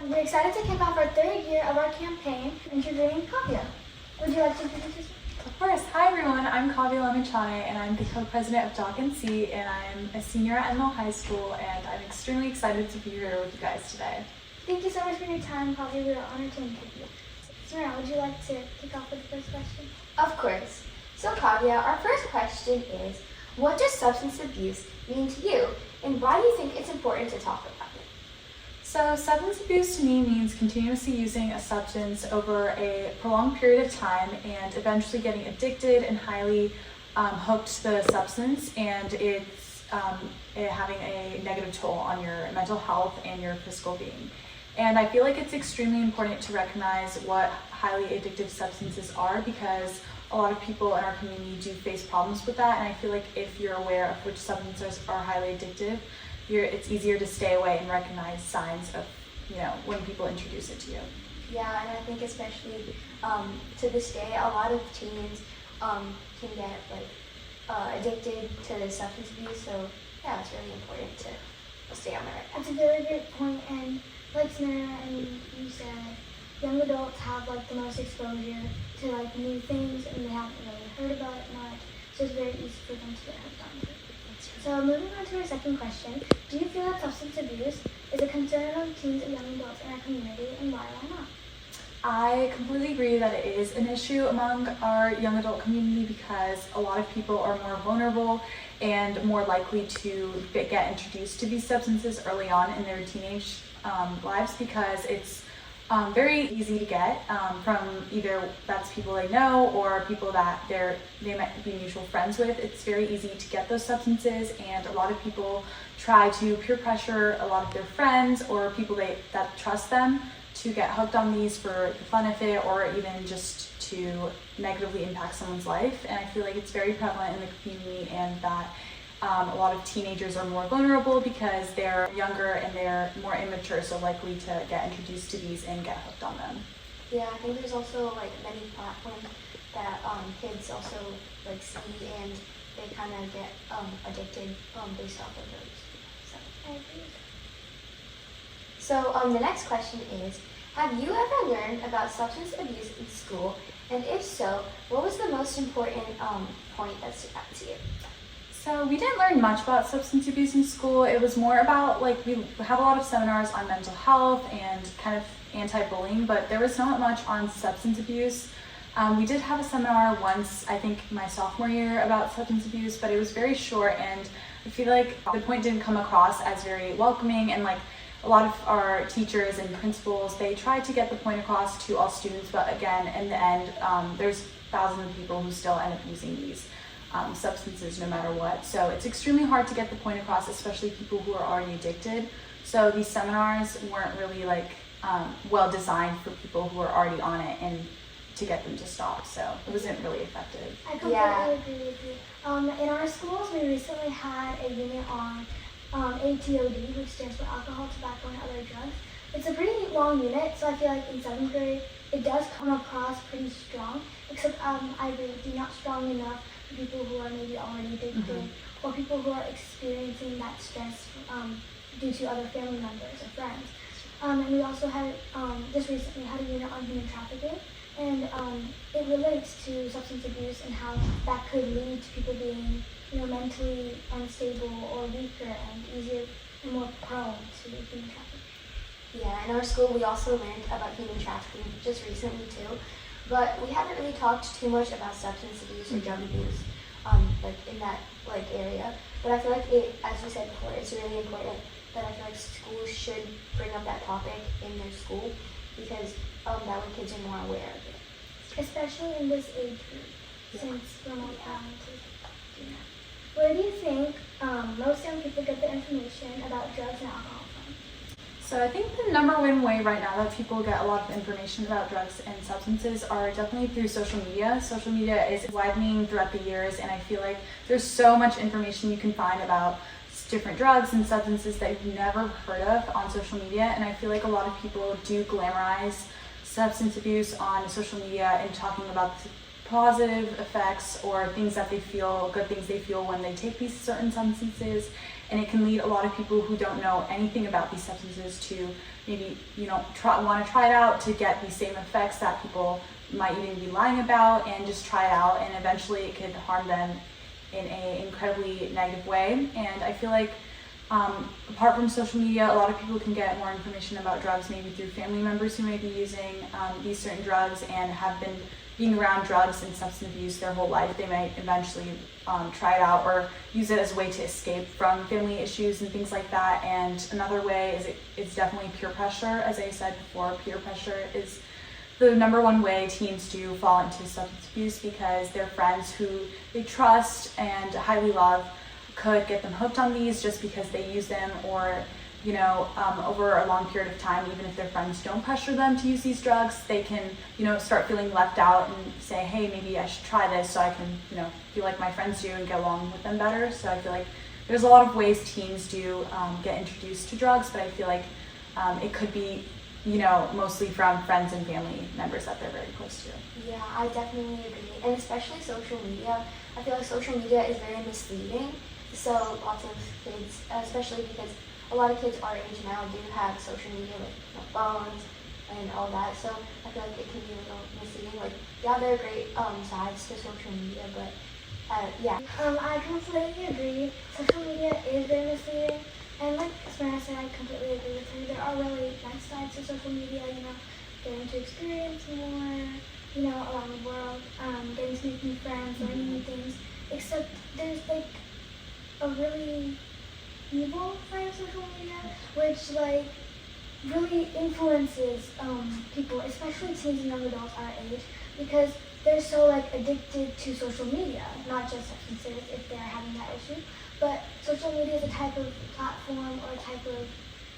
We're excited to kick off our third year of our campaign, interviewing Kavya. Would you like to introduce yourself? Of course. Hi everyone, I'm Kavya and I'm the co-president of Doc and C, and I'm a senior at Enlow High School, and I'm extremely excited to be here with you guys today. Thank you so much for your time, Kavya. We're honored to interview you. Samara, would you like to kick off with the first question? Of course. So Kavya, our first question is, what does substance abuse mean to you, and why do you think it's important to talk about it? So substance abuse to me means continuously using a substance over a prolonged period of time and eventually getting addicted and highly hooked to the substance, and it's having a negative toll on your mental health and your physical being. And I feel like it's extremely important to recognize what highly addictive substances are, because a lot of people in our community do face problems with that, and I feel like if you're aware of which substances are highly addictive, it's easier to stay away and recognize signs of, when people introduce it to you. Yeah, and I think especially to this day, a lot of teens can get addicted to substance abuse. So yeah, it's really important to stay on the right path. That's a very great point, and like Samara and you said, young adults have the most exposure to new things, and they haven't really heard about it much, so it's very easy for them to get hooked onto it. So moving on to our second question, do you feel that substance abuse is a concern among teens and young adults in our community, and why not? I completely agree that it is an issue among our young adult community, because a lot of people are more vulnerable and more likely to get introduced to these substances early on in their teenage lives, because it's very easy to get from either that's people they know or people that they might be mutual friends with. It's very easy to get those substances, and a lot of people try to peer pressure a lot of their friends or people that trust them to get hooked on these for the fun of it, or even just to negatively impact someone's life. And I feel like it's very prevalent in the community, and that a lot of teenagers are more vulnerable because they're younger and they're more immature, so likely to get introduced to these and get hooked on them. Yeah, I think there's also many platforms that kids also see, and they kind of get addicted based off of those. So I agree. So the next question is, have you ever learned about substance abuse in school? And if so, what was the most important point that stood out to you? So we didn't learn much about substance abuse in school. It was more about we have a lot of seminars on mental health and kind of anti-bullying, but there was not much on substance abuse. We did have a seminar once, I think my sophomore year, about substance abuse, but it was very short, and I feel like the point didn't come across as very welcoming, and a lot of our teachers and principals, they tried to get the point across to all students, but again, in the end, there's thousands of people who still end up using these substances no matter what. So it's extremely hard to get the point across, especially people who are already addicted. So these seminars weren't really well designed for people who are already on it and to get them to stop. So it wasn't really effective. I completely agree with you. In our schools, we recently had a unit on ATOD, which stands for alcohol, tobacco, and other drugs. It's a pretty long unit, so I feel like in 7th grade, it does come across pretty strong, except I agree with you, not strong enough for people who are maybe already addicted, or people who are experiencing that stress due to other family members or friends. And we also had, just recently had a unit on human trafficking, and it relates to substance abuse and how that could lead to people being mentally unstable or weaker and easier and more prone to human trafficking. Yeah, in our school we also learned about human trafficking just recently too, but we haven't really talked too much about substance abuse or drug abuse in that area. But I feel like as we said before, it's really important that I feel like schools should bring up that topic in their school, because that way kids are more aware of it. Especially in this age group, since we're more talented. Where do you think most young people get the information about drugs and alcohol from? So I think the number one way right now that people get a lot of information about drugs and substances are definitely through social media. Social media is widening throughout the years, and I feel like there's so much information you can find about different drugs and substances that you've never heard of on social media, and I feel like a lot of people do glamorize substance abuse on social media and talking about the positive effects or things that they feel, good things they feel when they take these certain substances. and it can lead a lot of people who don't know anything about these substances to maybe, want to try it out to get the same effects that people might even be lying about, and just try it out, and eventually it could harm them in an incredibly negative way. And I feel like apart from social media, a lot of people can get more information about drugs maybe through family members who may be using these certain drugs and have been being around drugs and substance abuse their whole life. They might eventually try it out or use it as a way to escape from family issues and things like that. And another way is it's definitely peer pressure. As I said before, peer pressure is the number one way teens do fall into substance abuse, because their friends who they trust and highly love could get them hooked on these just because they use them, or over a long period of time, even if their friends don't pressure them to use these drugs, they can start feeling left out and say, hey, maybe I should try this so I can feel like my friends do and get along with them better. So I feel like there's a lot of ways teens do get introduced to drugs, but I feel like it could be mostly from friends and family members that they're very close to. Yeah, I definitely agree. And especially social media. I feel like social media is very misleading. So lots of kids, especially because a lot of kids our age now do have social media, like phones and all that. So I feel like it can be a little misleading. Like, yeah, there are great sides to social media, but yeah. I completely agree. Social media is very misleading. And like Samara said, I completely agree with her. There are really nice sides to social media, getting to experience more, around the world, getting to make new friends, learning new things. Except there's like a really evil side of social media, which really influences people, especially teens and young adults our age, because they're so addicted to social media, not just substances if they're having that issue. But social media is a type of platform or a type of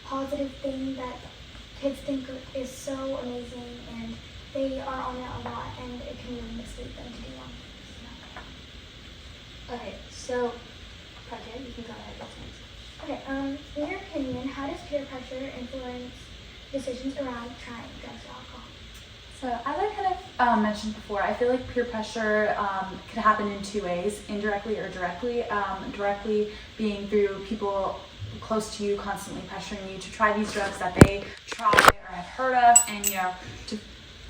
positive thing that kids think is so amazing, and they are on it a lot, and it can really mislead them to do wrong things. Okay, so, Project, you can go ahead. What's next? Okay, in your opinion, how does peer pressure influence decisions around trying drugs or alcohol? So as I kind of mentioned before, I feel like peer pressure could happen in two ways, indirectly or directly. Directly being through people close to you constantly pressuring you to try these drugs that they try or have heard of, and to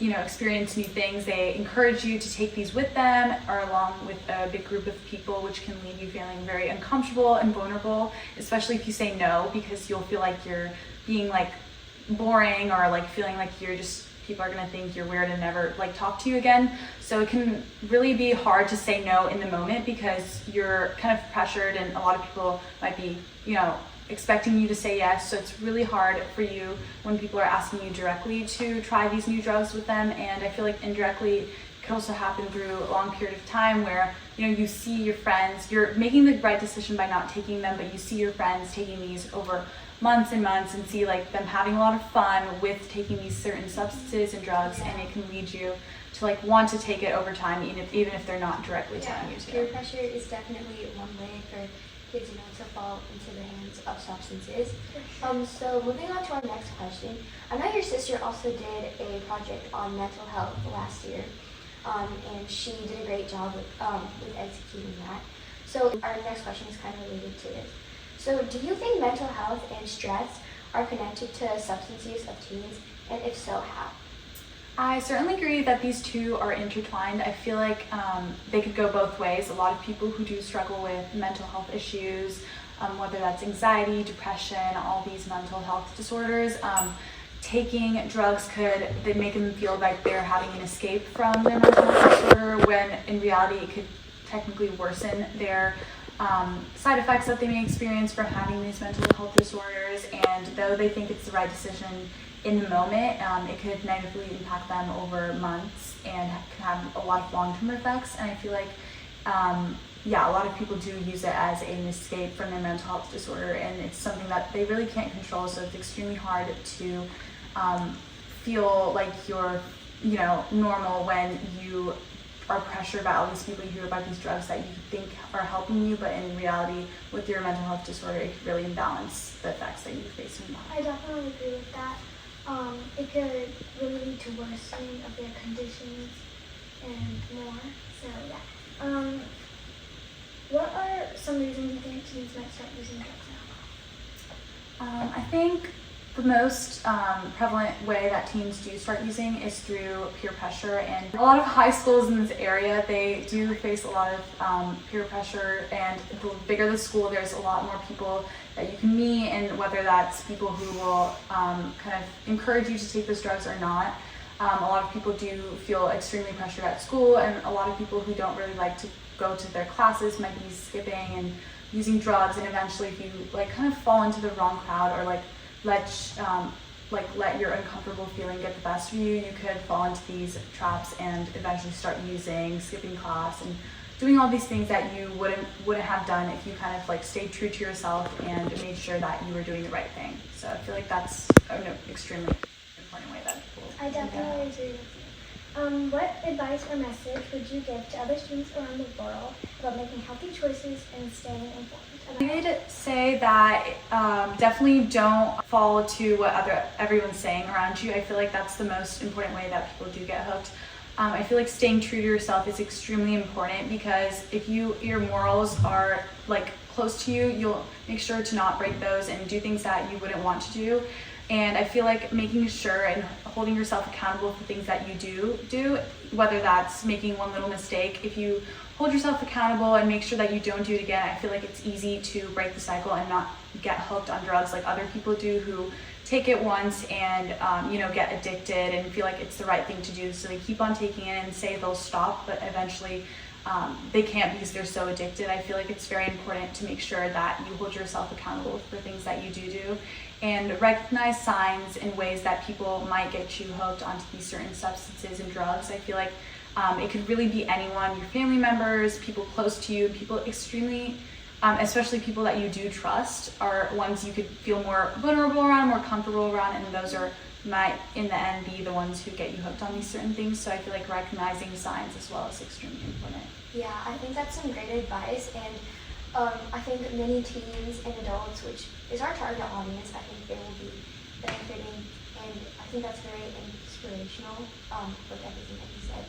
experience new things. They encourage you to take these with them or along with a big group of people, which can leave you feeling very uncomfortable and vulnerable, especially if you say no, because you'll feel like you're being boring, or feeling like you're just, people are gonna think you're weird and never talk to you again. So it can really be hard to say no in the moment, because you're kind of pressured, and a lot of people might be, expecting you to say yes. So it's really hard for you when people are asking you directly to try these new drugs with them. And I feel like indirectly it can also happen through a long period of time where you see your friends, you're making the right decision by not taking them, but you see your friends taking these over months and months, and see them having a lot of fun with taking these certain substances and drugs, and it can lead you to want to take it over time, even if they're not directly telling you to. Peer pressure is definitely one way for kids to fall into the hands of substances. So moving on to our next question. I know your sister also did a project on mental health last year, and she did a great job with executing that. So our next question is kind of related to this. So do you think mental health and stress are connected to substance use of teens, and if so, how? I certainly agree that these two are intertwined. I feel like they could go both ways. A lot of people who do struggle with mental health issues, whether that's anxiety, depression, all these mental health disorders, taking drugs they make them feel like they're having an escape from their mental health disorder, when in reality it could technically worsen their side effects that they may experience from having these mental health disorders. And though they think it's the right decision in the moment, it could negatively impact them over months and can have a lot of long-term effects. And I feel like a lot of people do use it as an escape from their mental health disorder, and it's something that they really can't control. So it's extremely hard to feel like you're normal when you are pressured by all these people you hear about these drugs that you think are helping you, but in reality, with your mental health disorder, it could really imbalance the effects that you face in life. I definitely agree with that. It could really lead to worsening of their conditions and more. So yeah. What are some reasons you think teens might start using drugs now? I think the most prevalent way that teens do start using is through peer pressure, and a lot of high schools in this area, they do face a lot of peer pressure, and the bigger the school, there's a lot more people that you can meet, and whether that's people who will kind of encourage you to take those drugs or not. A lot of people do feel extremely pressured at school, and a lot of people who don't really like to go to their classes might be skipping and using drugs, and eventually if you like kind of fall into the wrong crowd or like let your uncomfortable feeling get the best of you, you could fall into these traps and eventually start using, skipping class, and doing all these things that you wouldn't have done if you kind of like stayed true to yourself and made sure that you were doing the right thing. So I feel like that's an extremely important way that people I definitely agree with you. What advice or message would you give to other students around the world about making healthy choices and staying informed? I would say that definitely don't fall to what everyone's saying around you. I feel like that's the most important way that people do get hooked. I feel like staying true to yourself is extremely important, because if your morals are like close to you, you'll make sure to not break those and do things that you wouldn't want to do. And I feel like making sure and holding yourself accountable for things that you do, whether that's making one little mistake, if you hold yourself accountable and make sure that you don't do it again, I feel like it's easy to break the cycle and not get hooked on drugs like other people do, who take it once and get addicted and feel like it's the right thing to do, so they keep on taking it and say they'll stop, but eventually they can't because they're so addicted. I feel like it's very important to make sure that you hold yourself accountable for things that you do and recognize signs and ways that people might get you hooked onto these certain substances and drugs. I feel like it could really be anyone, your family members, people close to you, people extremely, especially people that you do trust, are ones you could feel more vulnerable around, more comfortable around, and those might in the end be the ones who get you hooked on these certain things. So I feel like recognizing signs as well is extremely important. Yeah, I think that's some great advice, and I think many teens and adults, which is our target audience, I think they will be benefiting, and I think that's very inspirational with everything that you said.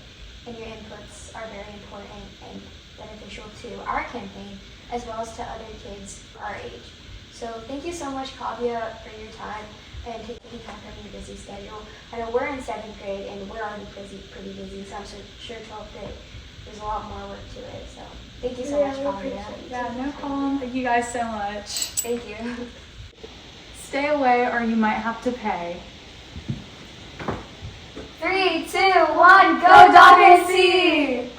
And your inputs are very important and beneficial to our campaign, as well as to other kids our age. So thank you so much, Kavya, for your time and taking time from your busy schedule. I know we're in 7th grade and we're already pretty busy, so I'm sure 12th grade, there's a lot more work to it. So thank you so much, Kavya. Yeah, no problem. Thank you guys so much. Thank you. Stay away or you might have to pay. 3, 2, 1, go Dog and see!